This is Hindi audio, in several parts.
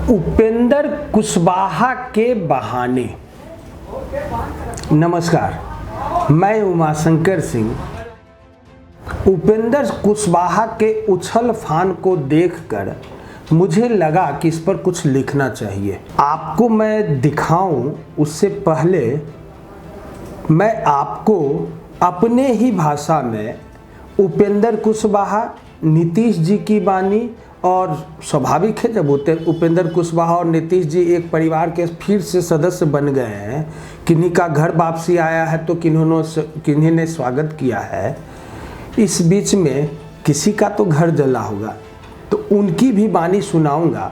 उपेंद्र कुशवाहा के बहाने। नमस्कार, मैं उमाशंकर सिंह। उपेंद्र कुशवाहा के उछल फान को देखकर मुझे लगा कि इस पर कुछ लिखना चाहिए। आपको मैं दिखाऊं उससे पहले मैं आपको अपने ही भाषा में उपेंद्र कुशवाहा, नीतीश जी की बानी, और स्वाभाविक है जब उपेंद्र कुशवाहा और नीतीश जी एक परिवार के फिर से सदस्य बन गए हैं, किन्हीं का घर वापसी आया है तो किन्हीं ने स्वागत किया है, इस बीच में किसी का तो घर जला होगा, तो उनकी भी बानी सुनाऊंगा।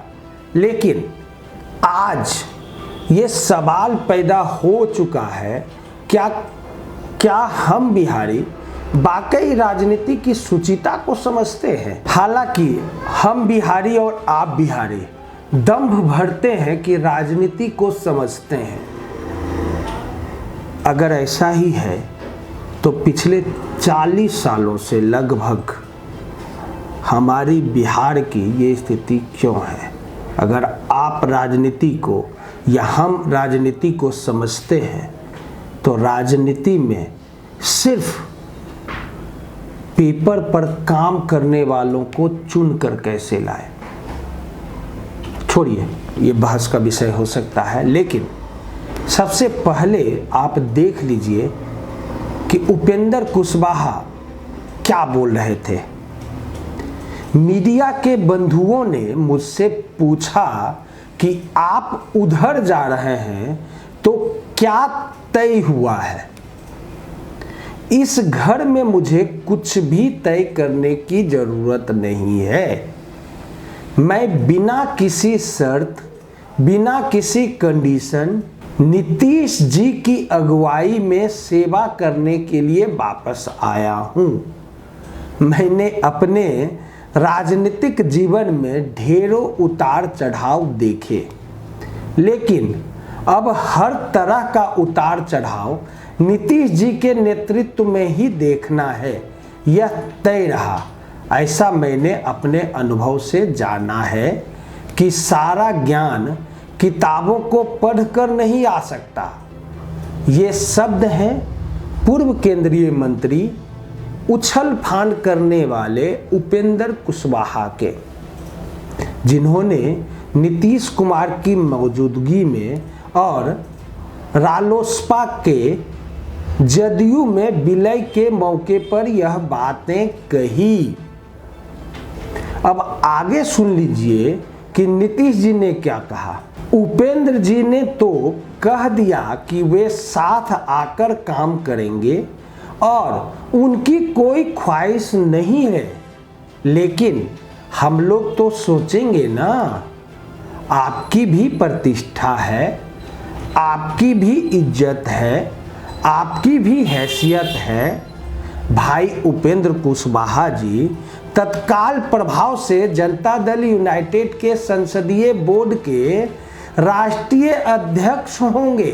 लेकिन आज ये सवाल पैदा हो चुका है, क्या हम बिहारी वाकई राजनीति की सुचिता को समझते हैं? हालांकि हम बिहारी और आप बिहारी दंभ भरते हैं कि राजनीति को समझते हैं। अगर ऐसा ही है तो पिछले 40 सालों से लगभग हमारी बिहार की ये स्थिति क्यों है? अगर आप राजनीति को या हम राजनीति को समझते हैं तो राजनीति में सिर्फ पेपर पर काम करने वालों को चुनकर कैसे लाए, छोड़िए, ये बहस का विषय हो सकता है। लेकिन सबसे पहले आप देख लीजिए कि उपेंद्र कुशवाहा क्या बोल रहे थे। मीडिया के बंधुओं ने मुझसे पूछा कि आप उधर जा रहे हैं तो क्या तय हुआ है? इस घर में मुझे कुछ भी तय करने की जरूरत नहीं है। मैं बिना किसी शर्त, बिना किसी कंडीशन नीतीश जी की अगुवाई में सेवा करने के लिए वापस आया हूं। मैंने अपने राजनीतिक जीवन में ढेरों उतार चढ़ाव देखे, लेकिन अब हर तरह का उतार चढ़ाव नीतीश जी के नेतृत्व में ही देखना है, यह तय रहा। ऐसा मैंने अपने अनुभव से जाना है कि सारा ज्ञान किताबों को पढ़कर नहीं आ सकता। ये शब्द हैं पूर्व केंद्रीय मंत्री, उछल फान करने वाले उपेंद्र कुशवाहा के, जिन्होंने नीतीश कुमार की मौजूदगी में और रालोसपा के जदयू में विलय के मौके पर यह बातें कही। अब आगे सुन लीजिए कि नीतीश जी ने क्या कहा। उपेंद्र जी ने तो कह दिया कि वे साथ आकर काम करेंगे और उनकी कोई ख्वाहिश नहीं है, लेकिन हम लोग तो सोचेंगे ना, आपकी भी प्रतिष्ठा है, आपकी भी इज्जत है, आपकी भी हैसियत है। भाई उपेंद्र कुशवाहा जी तत्काल प्रभाव से जनता दल यूनाइटेड के संसदीय बोर्ड के राष्ट्रीय अध्यक्ष होंगे।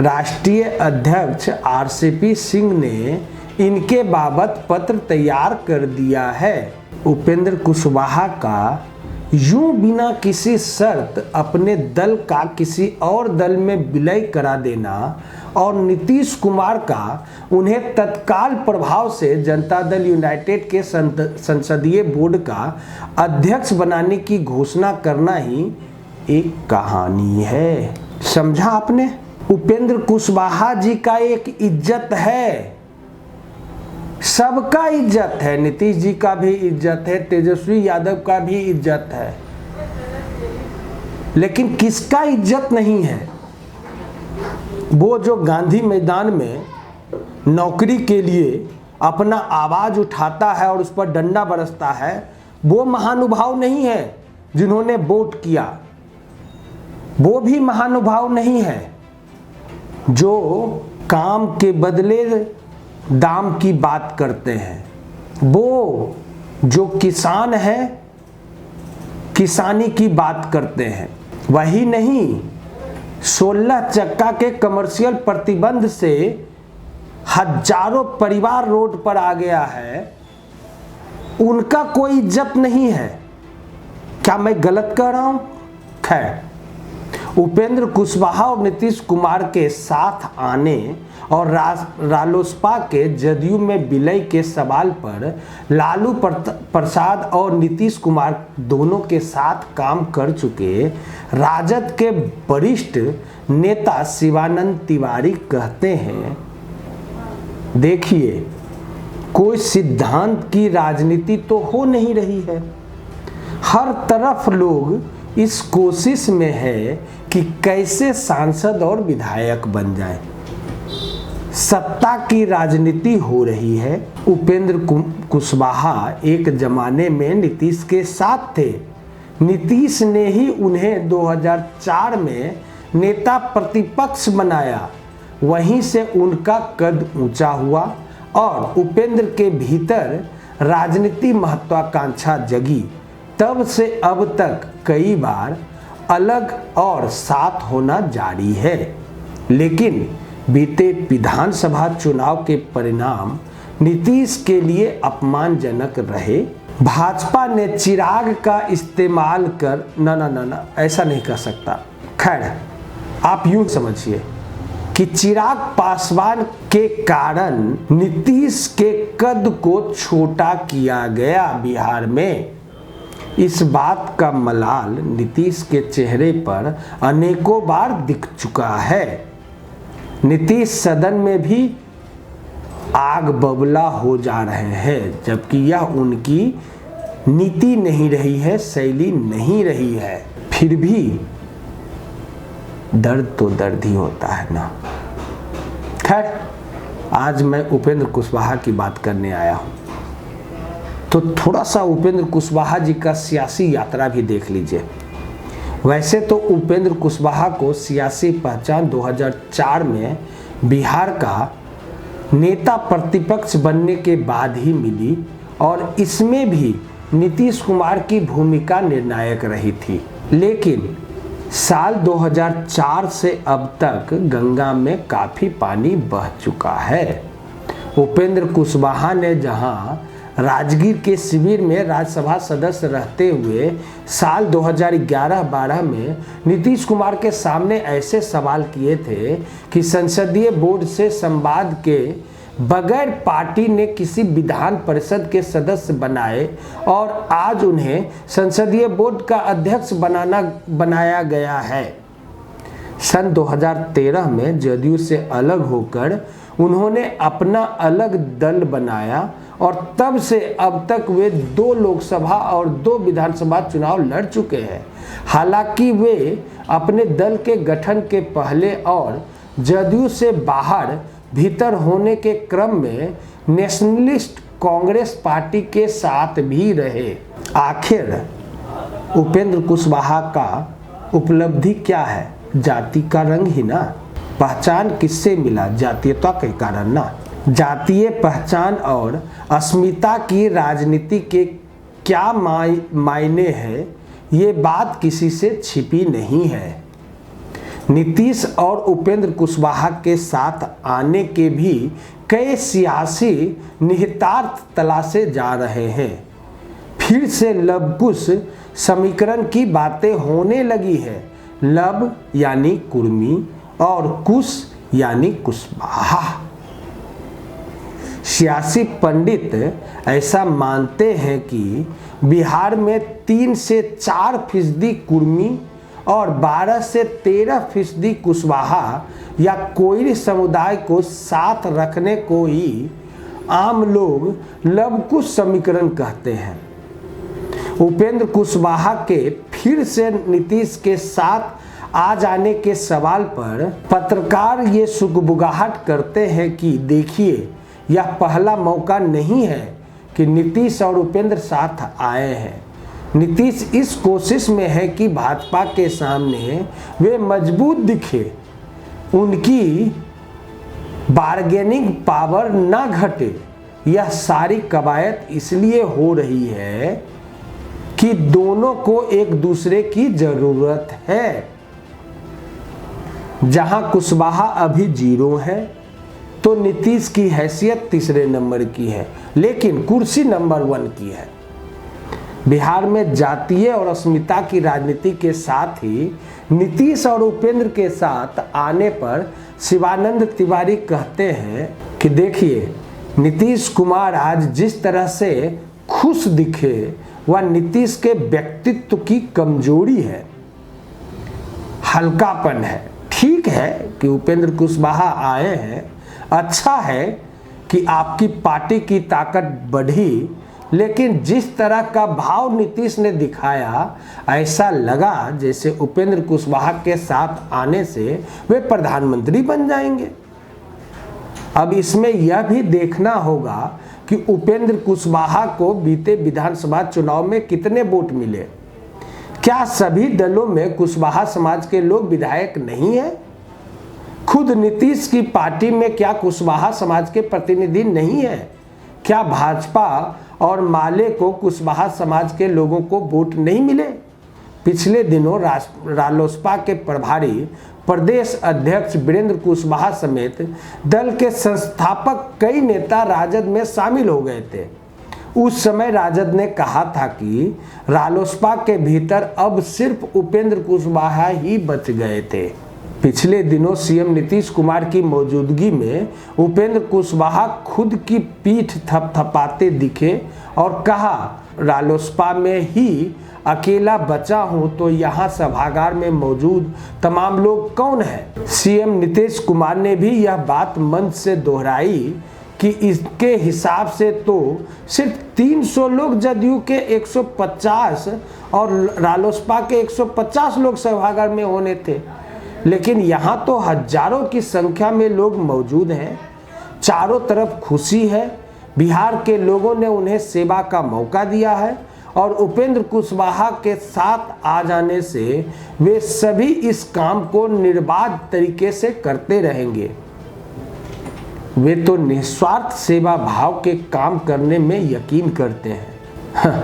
राष्ट्रीय अध्यक्ष आरसीपी सिंह ने इनके बाबत पत्र तैयार कर दिया है। उपेंद्र कुशवाहा का यूं बिना किसी शर्त अपने दल का किसी और दल में विलय करा देना और नीतीश कुमार का उन्हें तत्काल प्रभाव से जनता दल यूनाइटेड के संसदीय बोर्ड का अध्यक्ष बनाने की घोषणा करना ही एक कहानी है। समझा आपने? उपेंद्र कुशवाहा जी का एक इज्जत है, सबका इज्जत है, नीतीश जी का भी इज्जत है, तेजस्वी यादव का भी इज्जत है, लेकिन किसका इज्जत नहीं है? वो जो गांधी मैदान में नौकरी के लिए अपना आवाज उठाता है और उस पर डंडा बरसता है, वो महानुभाव नहीं है जिन्होंने वोट किया। वो भी महानुभाव नहीं है जो काम के बदले दाम की बात करते हैं। वो जो किसान है, किसानी की बात करते हैं। वही नहीं, 16 चक्का के कमर्शियल प्रतिबंध से हजारों परिवार रोड पर आ गया है, उनका कोई इज्जत नहीं है। क्या मैं गलत कह रहा हूं? खैर, उपेंद्र कुशवाहा और नीतीश कुमार के साथ आने और रालोसपा के जदयू में विलय के सवाल पर लालू प्रसाद और नीतीश कुमार दोनों के साथ काम कर चुके राजद के वरिष्ठ नेता शिवानंद तिवारी कहते हैं, देखिए, कोई सिद्धांत की राजनीति तो हो नहीं रही है। हर तरफ लोग इस कोशिश में है कि कैसे सांसद और विधायक बन जाए। सत्ता की राजनीति हो रही है। उपेंद्र कुशवाहा एक जमाने में नीतीश के साथ थे। नीतीश ने ही उन्हें 2004 में नेता प्रतिपक्ष बनाया। वहीं से उनका कद ऊंचा हुआ और उपेंद्र के भीतर राजनीति महत्वाकांक्षा जगी। तब से अब तक कई बार अलग और साथ होना जारी है, लेकिन बीते विधानसभा चुनाव के परिणाम नीतीश के लिए अपमानजनक रहे। भाजपा ने चिराग का इस्तेमाल कर ना ऐसा नहीं कर सकता। खैर, आप यूं समझिए कि चिराग पासवान के कारण नीतीश के कद को छोटा किया गया बिहार में। इस बात का मलाल नीतीश के चेहरे पर अनेकों बार दिख चुका है। नीतीश सदन में भी आग बबूला हो जा रहे हैं, जबकि यह उनकी नीति नहीं रही है, शैली नहीं रही है। फिर भी दर्द तो दर्द ही होता है ना। खैर, आज मैं उपेंद्र कुशवाहा की बात करने आया हूं, तो थोड़ा सा उपेंद्र कुशवाहा जी का सियासी यात्रा भी देख लीजिए। वैसे तो उपेंद्र कुशवाहा को सियासी पहचान 2004 में बिहार का नेता प्रतिपक्ष बनने के बाद ही मिली और इसमें भी नीतीश कुमार की भूमिका निर्णायक रही थी। लेकिन साल 2004 से अब तक गंगा में काफ़ी पानी बह चुका है। उपेंद्र कुशवाहा ने जहां राजगीर के शिविर में राज्यसभा सदस्य रहते हुए साल 2011-12 में नीतीश कुमार के सामने ऐसे सवाल किए थे कि संसदीय बोर्ड से संवाद के बगैर पार्टी ने किसी विधान परिषद के सदस्य बनाए और आज उन्हें संसदीय बोर्ड का अध्यक्ष बनाया गया है। सन 2013 में जदयू से अलग होकर उन्होंने अपना अलग दल बनाया और तब से अब तक वे 2 लोकसभा और 2 विधानसभा चुनाव लड़ चुके हैं। हालांकि वे अपने दल के गठन के पहले और जदयू से बाहर भीतर होने के क्रम में नेशनलिस्ट कांग्रेस पार्टी के साथ भी रहे। आखिर उपेंद्र कुशवाहा का उपलब्धि क्या है? जाति का रंग ही ना। पहचान किससे मिला? जातीयता के कारण ना। जातीय पहचान और अस्मिता की राजनीति के क्या मायने हैं, ये बात किसी से छिपी नहीं है। नीतीश और उपेंद्र कुशवाहा के साथ आने के भी कई सियासी निहितार्थ तलाशे जा रहे हैं। फिर से लव-कुश समीकरण की बातें होने लगी है। लव यानी कुर्मी और कुश यानी कुशवाहा। सियासी पंडित ऐसा मानते हैं कि बिहार में 3 से 4% कुर्मी और 12 से 13% कुशवाहा या कोई समुदाय को साथ रखने को ही आम लोग लव-कुश समीकरण कहते हैं। उपेंद्र कुशवाहा के फिर से नीतीश के साथ आ जाने के सवाल पर पत्रकार ये सुगबुगाहट करते हैं कि देखिए, यह पहला मौका नहीं है कि नीतीश और उपेंद्र साथ आए हैं। नीतीश इस कोशिश में है कि भाजपा के सामने वे मजबूत दिखे, उनकी बार्गेनिंग पावर ना घटे। यह सारी कवायद इसलिए हो रही है कि दोनों को एक दूसरे की जरूरत है। जहां कुशवाहा अभी 0 है तो नीतीश की हैसियत तीसरे नंबर की है, लेकिन कुर्सी नंबर 1 की है। बिहार में जातीय और अस्मिता की राजनीति के साथ ही नीतीश और उपेंद्र के साथ आने पर शिवानंद तिवारी कहते हैं कि देखिए, नीतीश कुमार आज जिस तरह से खुश दिखे वह नीतीश के व्यक्तित्व की कमजोरी है, हल्कापन है। ठीक है कि उपेंद्र कुशवाहा आए हैं, अच्छा है कि आपकी पार्टी की ताकत बढ़ी, लेकिन जिस तरह का भाव नीतीश ने दिखाया, ऐसा लगा जैसे उपेंद्र कुशवाहा के साथ आने से वे प्रधानमंत्री बन जाएंगे। अब इसमें यह भी देखना होगा कि उपेंद्र कुशवाहा को बीते विधानसभा चुनाव में कितने वोट मिले। क्या सभी दलों में कुशवाहा समाज के लोग विधायक नहीं हैं? खुद नीतीश की पार्टी में क्या कुशवाहा समाज के प्रतिनिधि नहीं है? क्या भाजपा और माले को कुशवाहा समाज के लोगों को वोट नहीं मिले? पिछले दिनों रालोसपा के प्रभारी प्रदेश अध्यक्ष वीरेंद्र कुशवाहा समेत दल के संस्थापक कई नेता राजद में शामिल हो गए थे। उस समय राजद ने कहा था कि रालोसपा के भीतर अब सिर्फ उपेंद्र कुशवाहा ही बच गए थे। पिछले दिनों सीएम नीतीश कुमार की मौजूदगी में उपेंद्र कुशवाहा खुद की पीठ थपथपाते दिखे और कहा, रालोसपा में ही अकेला बचा हूं तो यहां सभागार में मौजूद तमाम लोग कौन है? सीएम नीतीश कुमार ने भी यह बात मंच से दोहराई कि इसके हिसाब से तो सिर्फ 300 लोग जदयू के 150 और रालोसपा के 150 लोग सभागार में होने थे, लेकिन यहाँ तो हजारों की संख्या में लोग मौजूद हैं। चारों तरफ खुशी है, बिहार के लोगों ने उन्हें सेवा का मौका दिया है और उपेंद्र कुशवाहा के साथ आ जाने से वे सभी इस काम को निर्बाध तरीके से करते रहेंगे। वे तो निस्वार्थ सेवा भाव के काम करने में यकीन करते हैं।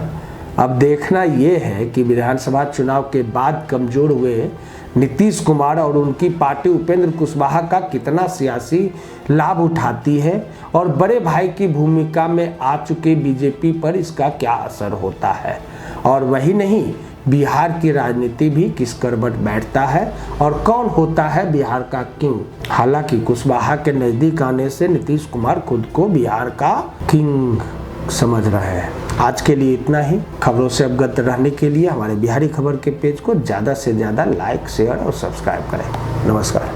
अब देखना यह है कि विधानसभा चुनाव के बाद कमजोर हुए नीतीश कुमार और उनकी पार्टी उपेंद्र कुशवाहा का कितना सियासी लाभ उठाती है और बड़े भाई की भूमिका में आ चुके बीजेपी पर इसका क्या असर होता है। और वही नहीं, बिहार की राजनीति भी किस करवट बैठता है और कौन होता है बिहार का किंग। हालांकि कुशवाहा के नजदीक आने से नीतीश कुमार खुद को बिहार का किंग समझ रहे हैं। आज के लिए इतना ही। खबरों से अवगत रहने के लिए हमारे बिहारी खबर के पेज को ज़्यादा से ज़्यादा लाइक, शेयर और सब्सक्राइब करें। नमस्कार।